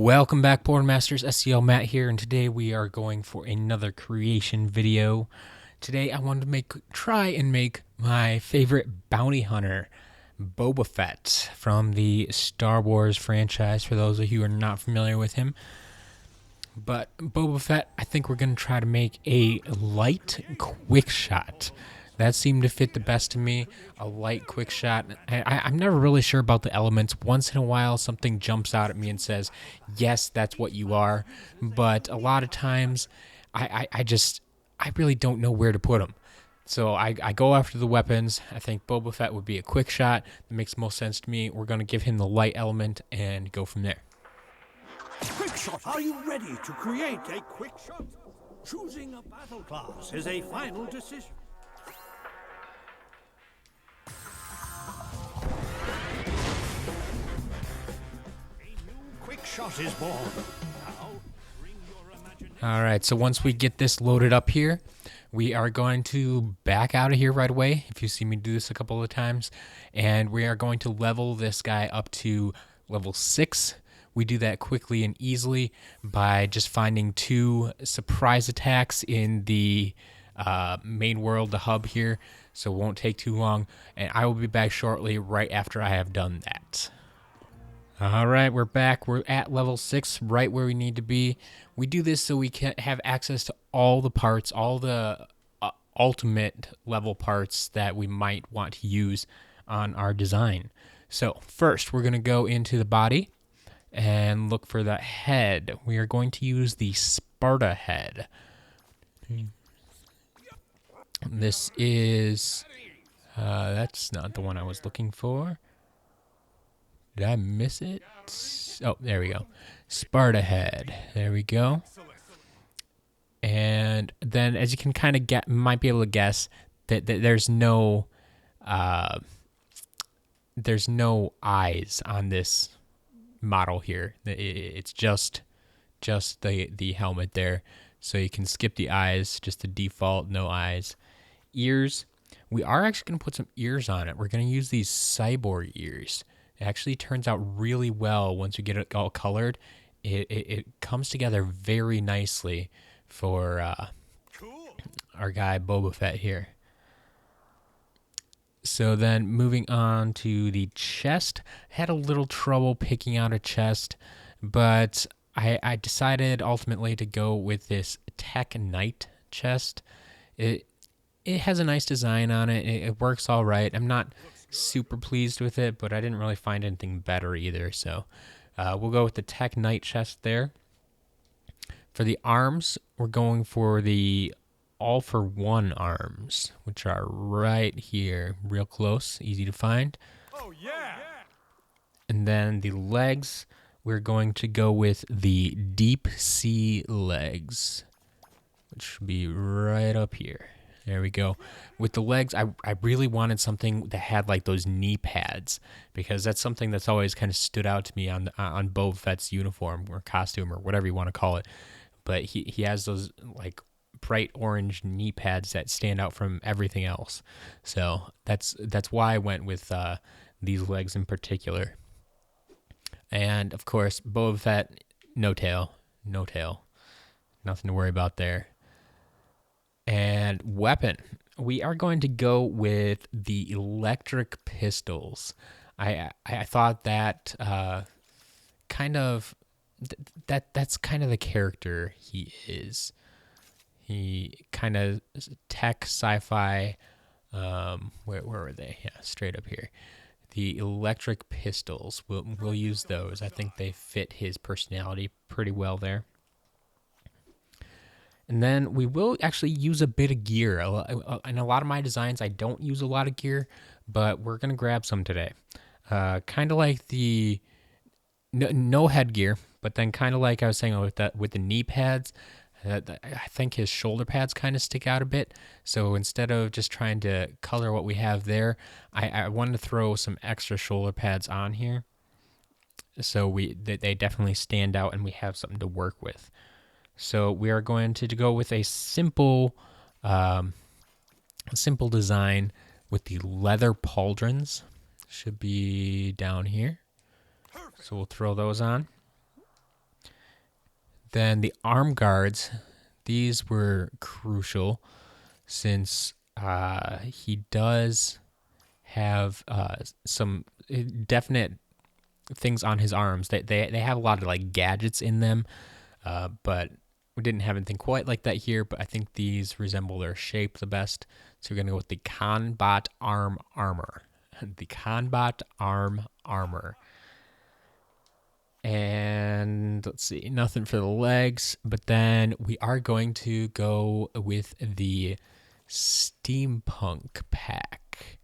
Welcome back, Board Masters. SCL Matt here, and today we are going for another creation video. Today I wanted to try and make my favorite bounty hunter, Boba Fett, from the Star Wars franchise, for those of you who are not familiar with him. But Boba Fett, I think we're going to try to make a light quick shot. That seemed to fit the best to me, a light quick shot. I'm never really sure about the elements. Once in a while, something jumps out at me and says, yes, that's what you are. But a lot of times, I really don't know where to put them. So I go after the weapons. I think Boba Fett would be a quick shot. That makes most sense to me. We're going to give him the light element and go from there. Quick shot, are you ready to create a quick shot? Choosing a battle class is a final decision. Quick shot is born. Now, bring your imagination. All right, so once we get this loaded up here, we are going to back out of here right away, if you see me do this a couple of times, and we are going to level this guy up to level 6. We do that quickly and easily by just finding 2 surprise attacks in the main world, the hub here, so it won't take too long, and I will be back shortly right after I have done that. All right, we're back. We're at level 6, right where we need to be. We do this so we can have access to all the parts, all the ultimate level parts that we might want to use on our design. So first, we're going to go into the body and look for the head. We are going to use the Sparta head. This is... that's not the one I was looking for. Did I miss it? Oh, there we go. Sparta head. There we go. And then, as you can kind of might be able to guess, that there's no eyes on this model here. It's just the helmet there. So you can skip the eyes, just the default, no eyes. Ears. We are actually going to put some ears on it. We're going to use these cyborg ears. It actually turns out really well once we get it all colored. It comes together very nicely for our guy Boba Fett here. So then moving on to the chest. I had a little trouble picking out a chest, but I decided ultimately to go with this Tech Knight chest. It has a nice design on it. It works all right. I'm not super pleased with it, but I didn't really find anything better either, so we'll go with the Tech Knight chest there. For the arms, we're going for the all-for-one arms, which are right here, real close, easy to find. Oh, yeah! And then the legs, we're going to go with the deep sea legs, which should be right up here. There we go. With the legs, I really wanted something that had like those knee pads, because that's something that's always kind of stood out to me on Boba Fett's uniform or costume or whatever you want to call it. But he has those like bright orange knee pads that stand out from everything else. So that's why I went with these legs in particular. And of course, Boba Fett, no tail, nothing to worry about there. And weapon, we are going to go with the electric pistols. I thought that that's kind of the character he is. He kind of tech sci-fi. Where were they? Yeah, straight up here. The electric pistols. We'll use those. I think they fit his personality pretty well there. And then we will actually use a bit of gear. In a lot of my designs, I don't use a lot of gear, but we're going to grab some today. Kind of like the no headgear, but then kind of like I was saying with the knee pads, I think his shoulder pads kind of stick out a bit. So instead of just trying to color what we have there, I wanted to throw some extra shoulder pads on here. So they definitely stand out and we have something to work with. So we are going to go with a simple design with the leather pauldrons. Should be down here. So we'll throw those on. Then the arm guards, these were crucial since he does have some definite things on his arms. They have a lot of like gadgets in them, but we didn't have anything quite like that here. But I think these resemble their shape the best. So we're gonna go with the Combat Arm Armor. The Combat Arm Armor. And let's see, nothing for the legs, but then we are going to go with the Steampunk Pack.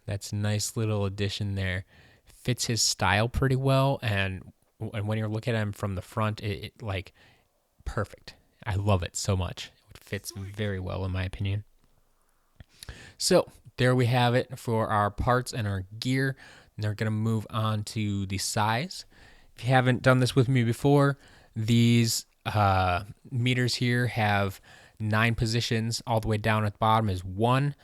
That's a nice little addition there. Fits his style pretty well, and when you're looking at him from the front, it like perfect. I love it so much. It fits very well in my opinion. So there we have it for our parts and our gear. And they're going to move on to the size. If you haven't done this with me before, these meters here have 9 positions. All the way down at the bottom is 1,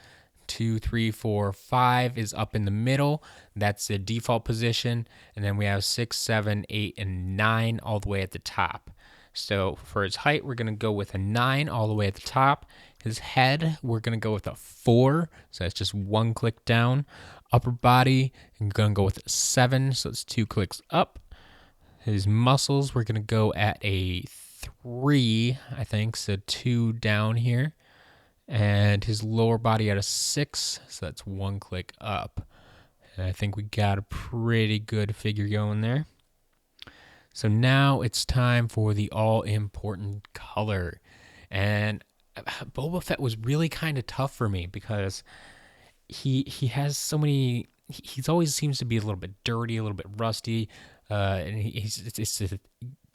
2, 3, 4, 5 is up in the middle. That's the default position. And then we have 6, 7, 8, and 9 all the way at the top. So for his height, we're going to go with a 9 all the way at the top. His head, we're going to go with a 4. So that's just 1 click down. Upper body, I'm going to go with a 7. So it's 2 clicks up. His muscles, we're going to go at a 3, I think. So 2 down here. And his lower body at a 6. So that's 1 click up. And I think we got a pretty good figure going there. So now it's time for the all-important color. And Boba Fett was really kind of tough for me because he has so many. He's always seems to be a little bit dirty, a little bit rusty, and it's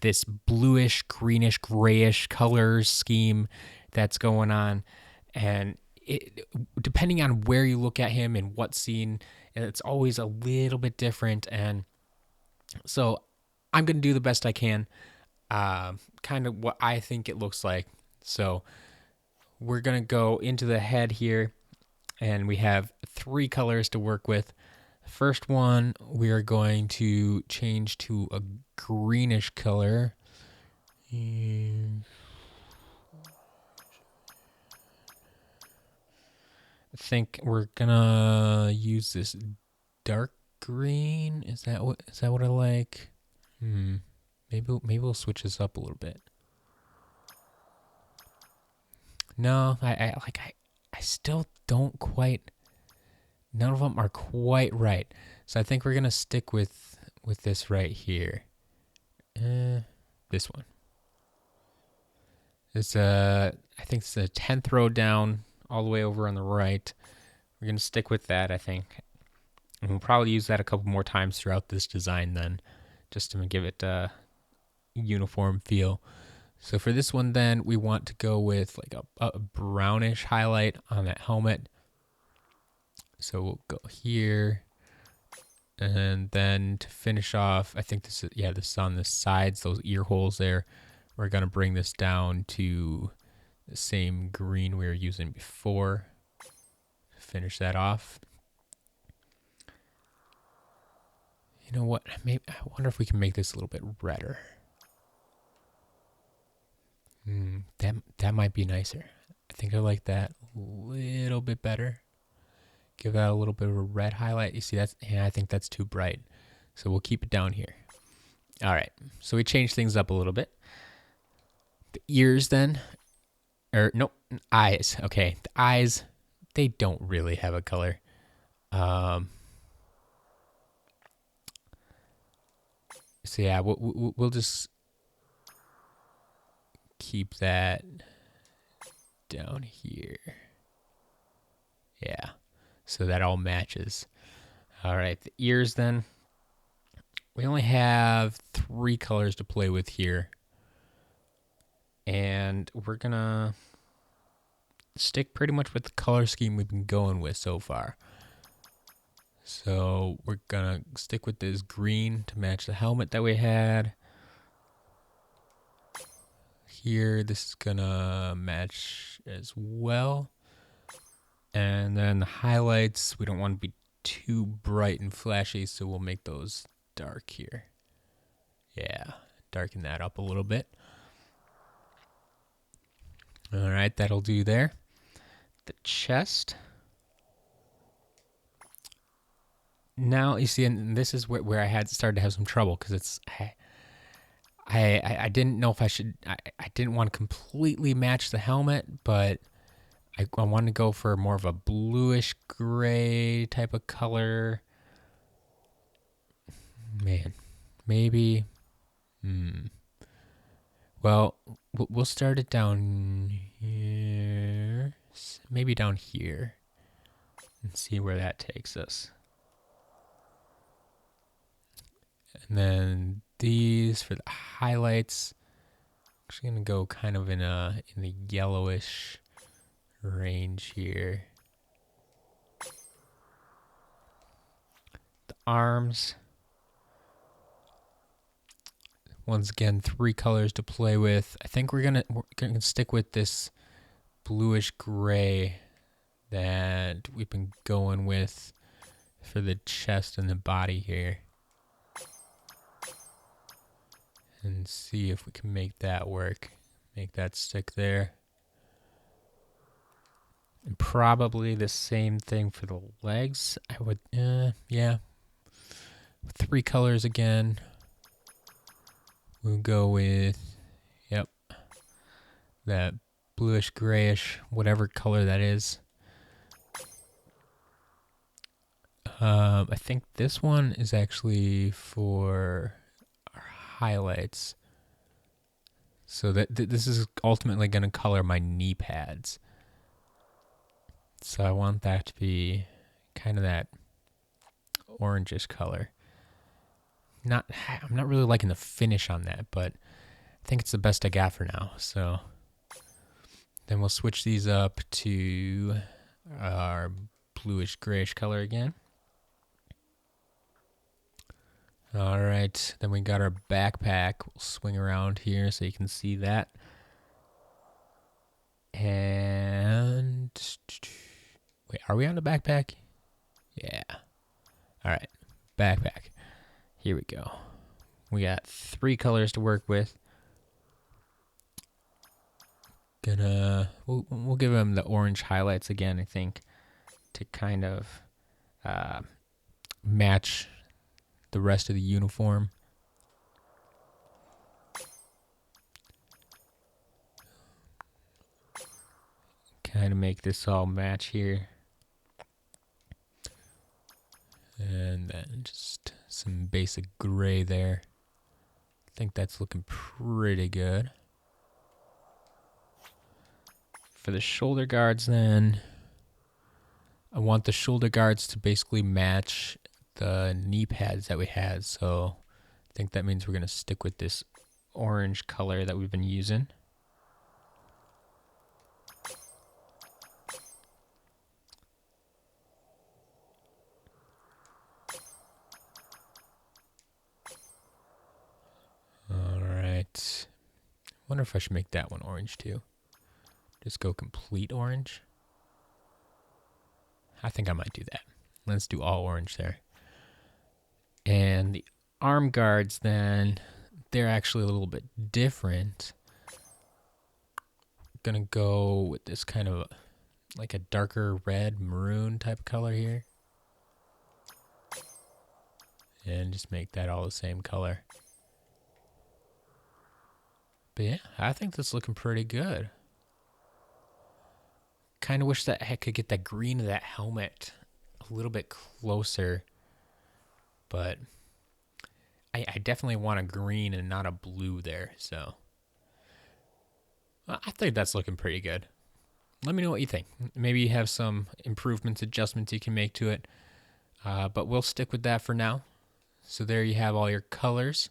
this bluish, greenish, grayish color scheme that's going on, and depending on where you look at him and what scene, it's always a little bit different. And so I'm gonna do the best I can, kind of what I think it looks like. So we're gonna go into the head here, and we have 3 colors to work with. The first one we are going to change to a greenish color. I think we're gonna use this dark green. Is that what I like? Maybe we'll switch this up a little bit. No, I still don't quite. None of them are quite right. So I think we're gonna stick with this right here. This one. It's I think it's the 10th row down, all the way over on the right. We're gonna stick with that, I think, and we'll probably use that a couple more times throughout this design then, just to give it a uniform feel. So for this one then, we want to go with like a brownish highlight on that helmet. So we'll go here, and then to finish off, I think this is on the sides, those ear holes there. We're gonna bring this down to the same green we were using before. Finish that off. You know what? Maybe I wonder if we can make this a little bit redder. That might be nicer. I think I like that a little bit better. Give that a little bit of a red highlight. You see, I think that's too bright. So we'll keep it down here. All right. So we changed things up a little bit. The ears then, eyes. Okay, the eyes, they don't really have a color. So yeah, we'll just keep that down here. Yeah, so that all matches. All right, the ears then. We only have 3 colors to play with here. And we're gonna stick pretty much with the color scheme we've been going with so far. So we're gonna stick with this green to match the helmet that we had. Here, this is gonna match as well. And then the highlights, we don't want to be too bright and flashy, so we'll make those dark here. Yeah, darken that up a little bit. All right, that'll do there. The chest. Now you see, and this is where I had started to have some trouble because it's I didn't know if I should. I didn't want to completely match the helmet, but I wanted to go for more of a bluish gray type of color. Man, maybe. Well, we'll start it down here. Maybe down here. And see where that takes us. And then these for the highlights. Actually gonna go kind of in the yellowish range here. The arms. Once again, 3 colors to play with. I think we're gonna stick with this bluish gray that we've been going with for the chest and the body here. And see if we can make that work. Make that stick there. And probably the same thing for the legs. I would, yeah. 3 colors again. We'll go with, yep, that bluish grayish, whatever color that is. I think this one is actually for our highlights. So that this is ultimately going to color my knee pads. So I want that to be kind of that orangish color. I'm not really liking the finish on that, but I think it's the best I got for now. So then we'll switch these up to our bluish grayish color again. All right, then we got our backpack. We'll swing around here so you can see that. And wait, are we on the backpack? Yeah. All right, backpack. Here we go. We got 3 colors to work with. We'll give them the orange highlights again, I think, to kind of match the rest of the uniform. Kind of make this all match here. And then just some basic gray there. I think that's looking pretty good. For the shoulder guards then, I want the shoulder guards to basically match the knee pads that we had. So I think that means we're going to stick with this orange color that we've been using. Alright. Wonder if I should make that one orange too. Just go complete orange. I think I might do that. Let's do all orange there. And the arm guards then, they're actually a little bit different. Gonna go with this kind of like a darker red maroon type of color here. And just make that all the same color. But yeah, I think that's looking pretty good. Kind of wish that I could get that green of that helmet a little bit closer. But I definitely want a green and not a blue there. So I think that's looking pretty good. Let me know what you think. Maybe you have some improvements, adjustments you can make to it. But we'll stick with that for now. So there you have all your colors.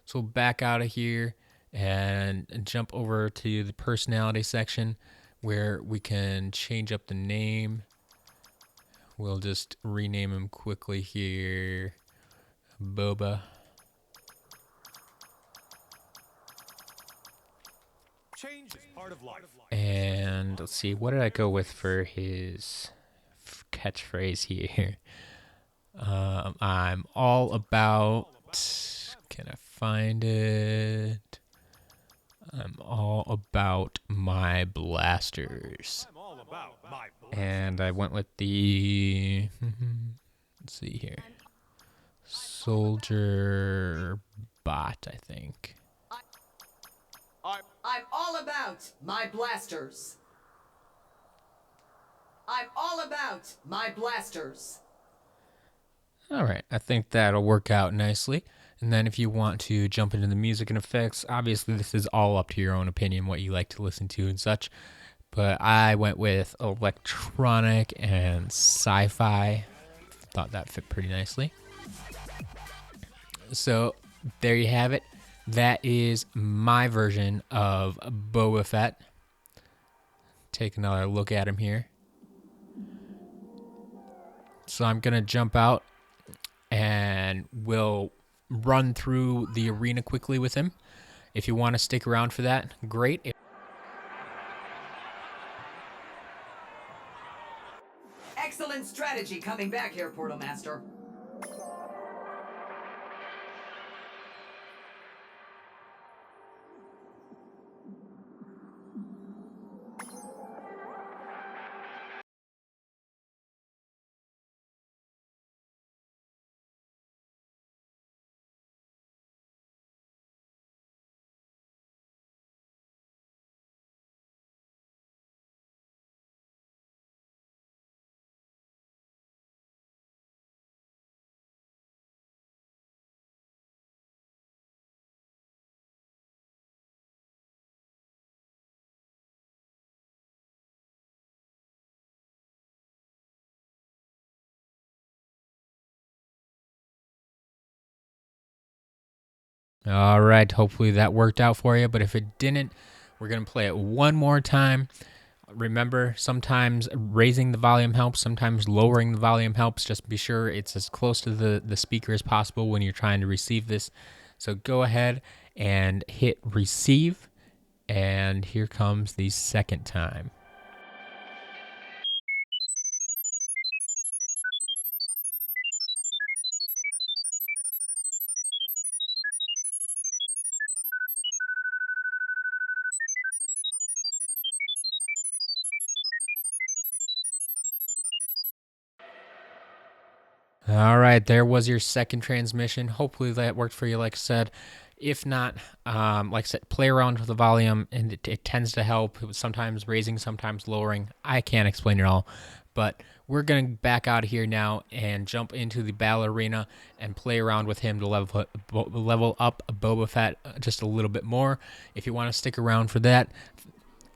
So we'll back out of here and jump over to the personality section where we can change up the name. We'll just rename him quickly here. Boba. Change is part of life. And let's see, what did I go with for his catchphrase here? I'm all about... Can I find it? I'm all about my blasters. I'm all about my And I went with the, let's see here, soldier bot, I think. I'm all about my blasters. I'm all about my blasters. All right, I think that'll work out nicely. And then if you want to jump into the music and effects, obviously this is all up to your own opinion, what you like to listen to and such. But I went with electronic and sci-fi. Thought that fit pretty nicely. So there you have it. That is my version of Boba Fett. Take another look at him here. So I'm going to jump out and we'll run through the arena quickly with him. If you want to stick around for that, great. Excellent strategy coming back here, Portal Master. All right, hopefully that worked out for you. But if it didn't, we're going to play it one more time. Remember, sometimes raising the volume helps, sometimes lowering the volume helps. Just be sure it's as close to the speaker as possible when you're trying to receive this. So go ahead and hit receive. And here comes the second time. All right, there was your second transmission. Hopefully that worked for you, like I said. If not, like I said, play around with the volume, and it tends to help. Sometimes raising, sometimes lowering. I can't explain it all, but we're going to back out of here now and jump into the battle arena and play around with him to level up Boba Fett just a little bit more. If you want to stick around for that,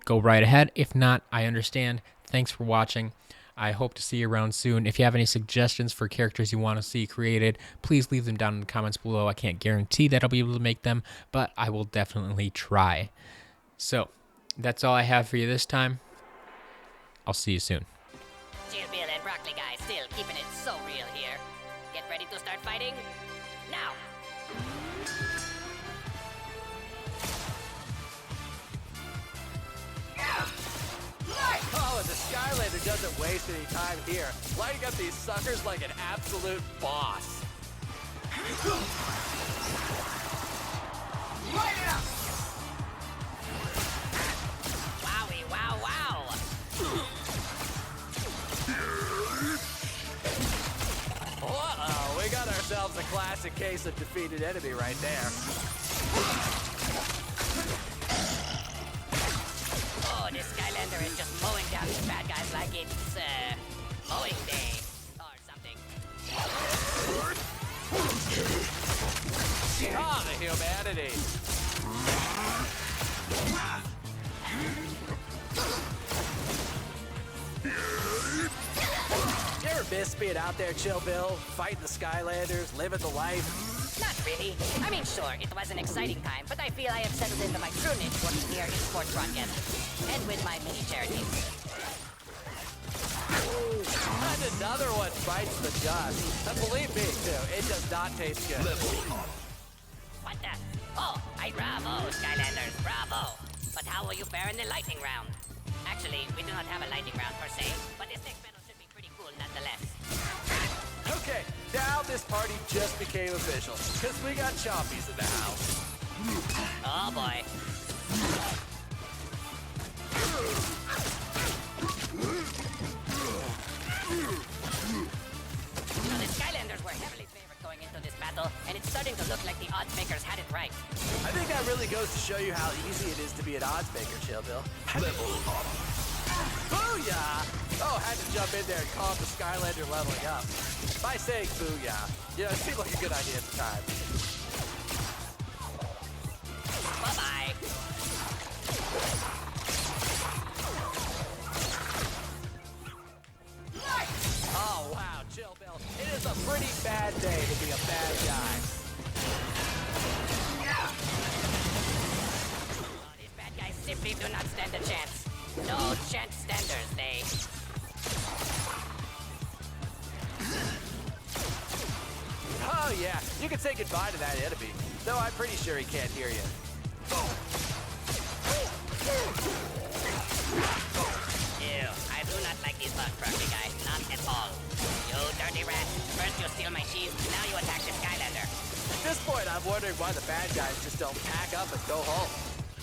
go right ahead. If not, I understand. Thanks for watching. I hope to see you around soon. If you have any suggestions for characters you want to see created, please leave them down in the comments below. I can't guarantee that I'll be able to make them, but I will definitely try. So, that's all I have for you this time. I'll see you soon. Chill Bill and Broccoli guy still keeping it so real here. Get ready to start fighting? Now! Oh, and the Skylander doesn't waste any time here, lighting up these suckers like an absolute boss. Light it up! Wowie, wow, wow! Uh-oh, we got ourselves a classic case of defeated enemy right there. Oh, this Skylander is just mowing down these bad guys like it's, mowing day. Or something. Ah, the humanity. You ever miss being out there, Chill Bill? Fighting the Skylanders, living the life? Not really. I mean, sure, it was an exciting time, but I feel I have settled into my true niche working here in sports broadcasting. And with my mini charities. And another one bites the dust. And believe me, too, it does not taste good. What the? Oh, bravo, Skylanders, bravo! But how will you fare in the lightning round? Actually, we do not have a lightning round per se, but this next battle should be pretty cool nonetheless. Okay, now this party just became official, because we got Chompies in the house. Oh boy. right. I think that really goes to show you how easy it is to be an odds maker, Chill Bill. Level up. Booyah! Oh, had to jump in there and call it the Skylander leveling up. By saying booyah, it seemed like a good idea at the time. Bye-bye. Oh, wow, Chill Bill. It is a pretty bad day to be a bad guy. Oh, these bad guys simply do not stand a chance. No chance standers, they. Oh, yeah, you can say goodbye to that enemy. Though I'm pretty sure he can't hear you. Ew, I do not like these bugs, Proxy guy. Not at all. You dirty rat. First you steal my cheese, now you attack the Skylander. At this point, I'm wondering why the bad guys just don't pack up and go home.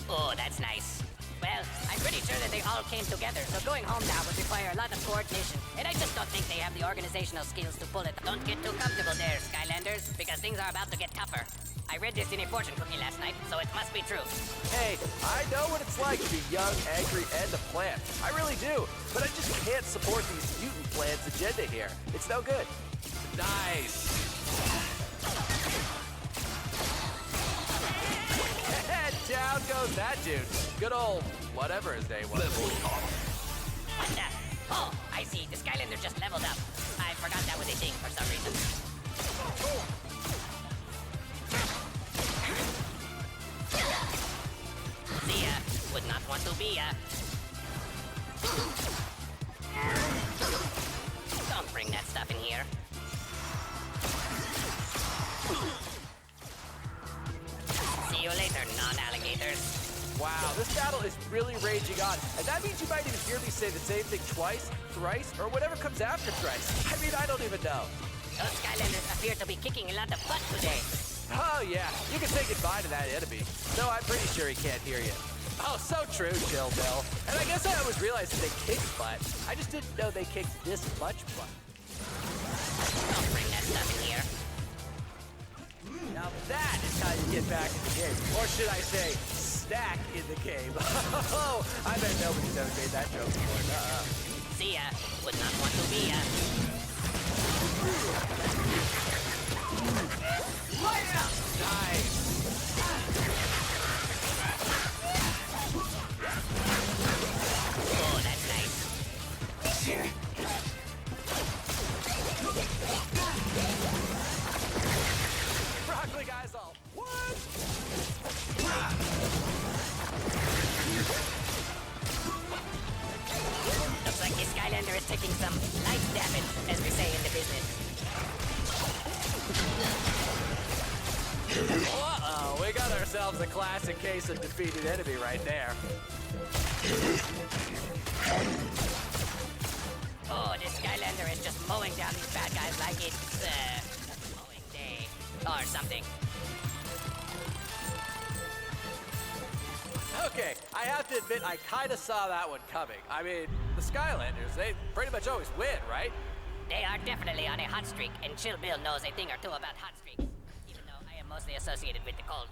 Oh, that's nice. Well, I'm pretty sure that they all came together, so going home now would require a lot of coordination. And I just don't think they have the organizational skills to pull it. Don't get too comfortable there, Skylanders, because things are about to get tougher. I read this in a fortune cookie last night, so it must be true. Hey, I know what it's like to be young, angry, and a plant. I really do. But I just can't support these mutant plants' agenda here. It's no good. Nice. And down goes that dude. Good old whatever his name was. What the? Oh, I see. The Skylander just leveled up. I forgot that was a thing for some reason. See ya. Would not want to be ya. Don't bring that stuff in here. See you later, non-alligators. Wow, this battle is really raging on. And that means you might even hear me say the same thing twice, thrice, or whatever comes after thrice. I mean, I don't even know. Those Skylanders appear to be kicking a lot of butt today. Oh, yeah, you can say goodbye to that enemy. Though I'm pretty sure he can't hear you. Oh, so true, Chill Bill. And I guess I always realized that they kicked butt. I just didn't know they kicked this much butt. Don't bring that stuff in here. Now that is how you get back in the game. Or should I say, stack in the game. Oh, I bet nobody's ever made that joke before. See ya. Would not want to be ya. Nice. Oh, that's nice. Broccoli guys all, what? Looks like the Skylander is taking some light damage, as we say in the business. Uh-oh, we got ourselves a classic case of defeated enemy right there. Oh, this Skylander is just mowing down these bad guys like it's, mowing day. Or something. Okay, I have to admit I kind of saw that one coming. I mean, the Skylanders, they pretty much always win, right? They are definitely on a hot streak, and Chill Bill knows a thing or two about hot streaks. Even though I am mostly associated with the cold.